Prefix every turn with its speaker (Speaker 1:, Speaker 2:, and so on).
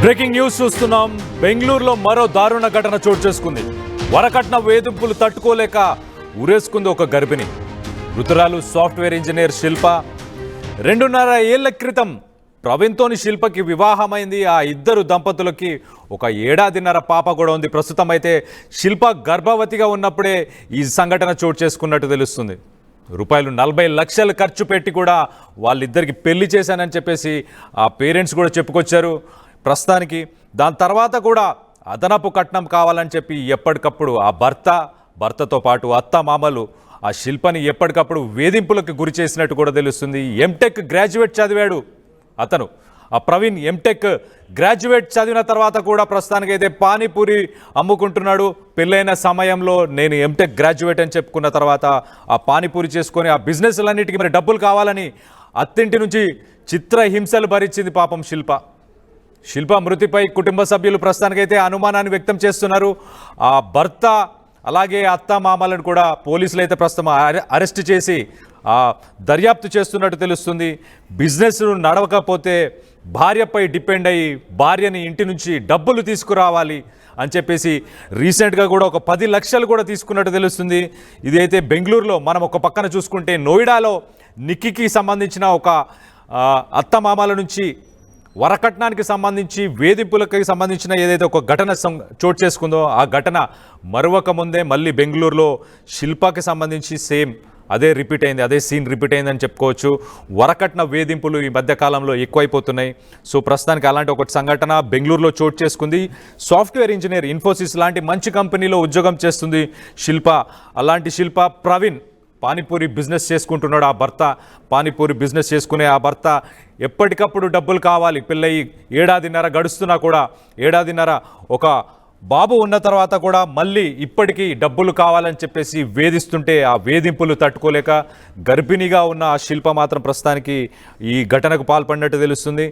Speaker 1: Breaking news చూస్తున్నాం. బెంగళూరులో మరో దారుణ ఘటన చోటు చేసుకుంది. వరకట్న వేధింపులు తట్టుకోలేక ఉరేసుకుంది ఒక గర్భిణి. మృతురాలు సాఫ్ట్వేర్ ఇంజనీర్ శిల్ప. 2.5 ఏళ్ల క్రితం ప్రవీణ్తోని శిల్పకి వివాహమైంది. ఆ ఇద్దరు దంపతులకి ఒక 1.5 ఏళ్ల పాప కూడా ఉంది. ప్రస్తుతం అయితే శిల్ప గర్భవతిగా ఉన్నప్పుడే ఈ సంఘటన చోటు చేసుకున్నట్టు తెలుస్తుంది. రూపాయలు 40 లక్షలు ఖర్చు పెట్టి కూడా వాళ్ళిద్దరికి పెళ్లి చేశానని చెప్పేసి ఆ పేరెంట్స్ కూడా చెప్పుకొచ్చారు. ప్రస్తుతానికి దాని తర్వాత కూడా అదనపు కట్నం కావాలని చెప్పి ఎప్పటికప్పుడు ఆ భర్తతో పాటు అత్త మామలు ఆ శిల్పని ఎప్పటికప్పుడు వేధింపులకు గురి చేసినట్టు కూడా తెలుస్తుంది. ఎంటెక్ గ్రాడ్యుయేట్ చదివాడు అతను. ఆ ప్రవీణ్ ఎంటెక్ గ్రాడ్యుయేట్ చదివిన తర్వాత కూడా ప్రస్తుతానికైతే పానీపూరి అమ్ముకుంటున్నాడు. పెళ్ళైన సమయంలో నేను ఎంటెక్ గ్రాడ్యుయేట్ అని చెప్పుకున్న తర్వాత ఆ పానీపూరి చేసుకొని ఆ బిజినెస్లన్నిటికీ మరి డబ్బులు కావాలని అత్తింటి నుంచి చిత్రహింసలు భరించింది పాపం శిల్ప మృతిపై కుటుంబ సభ్యులు ప్రస్తుతానికైతే అనుమానాన్ని వ్యక్తం చేస్తున్నారు. ఆ భర్త అలాగే అత్త మామలను కూడా పోలీసులు అయితే ప్రస్తుతం అరెస్ట్ చేసి దర్యాప్తు చేస్తున్నట్టు తెలుస్తుంది. బిజినెస్ నడవకపోతే భార్యపై డిపెండ్ అయ్యి భార్యని ఇంటి నుంచి డబ్బులు తీసుకురావాలి అని చెప్పేసి రీసెంట్గా కూడా ఒక 10 లక్షలు కూడా తీసుకున్నట్టు తెలుస్తుంది. ఇదైతే బెంగళూరులో మనం ఒక పక్కన చూసుకుంటే నోయిడాలో నిక్కీకి సంబంధించిన ఒక అత్త మామల నుంచి వరకట్నానికి సంబంధించి వేధింపులకి సంబంధించిన ఏదైతే ఒక ఘటన చోటు చేసుకుందో ఆ ఘటన మరొక ముందే మళ్ళీ బెంగళూరులో శిల్పకి సంబంధించి సేమ్ అదే రిపీట్ అయింది. అదే సీన్ రిపీట్ అయిందని చెప్పుకోవచ్చు. వరకట్న వేధింపులు ఈ మధ్యకాలంలో ఎక్కువైపోతున్నాయి. సో ప్రస్తుతానికి అలాంటి ఒక సంఘటన బెంగళూరులో చోటు చేసుకుంది. సాఫ్ట్వేర్ ఇంజనీర్ ఇన్ఫోసిస్ లాంటి మంచి కంపెనీలో ఉద్యోగం చేస్తుంది శిల్ప. అలాంటి శిల్ప ప్రవీణ్ పానీపూరి బిజినెస్ చేసుకుంటున్నాడు. ఆ భర్త పానీపూరి బిజినెస్ చేసుకునే ఆ భర్త ఎప్పటికప్పుడు డబ్బులు కావాలి. పెళ్ళయి 1.5 గడుస్తున్నా కూడా 1.5 ఒక బాబు ఉన్న తర్వాత కూడా మళ్ళీ ఇప్పటికీ డబ్బులు కావాలని చెప్పేసి వేధిస్తుంటే ఆ వేధింపులు తట్టుకోలేక గర్భిణిగా ఉన్న ఆ శిల్ప మాత్రం ప్రస్తుతానికి ఈ ఘటనకు పాల్పడినట్టు తెలుస్తుంది.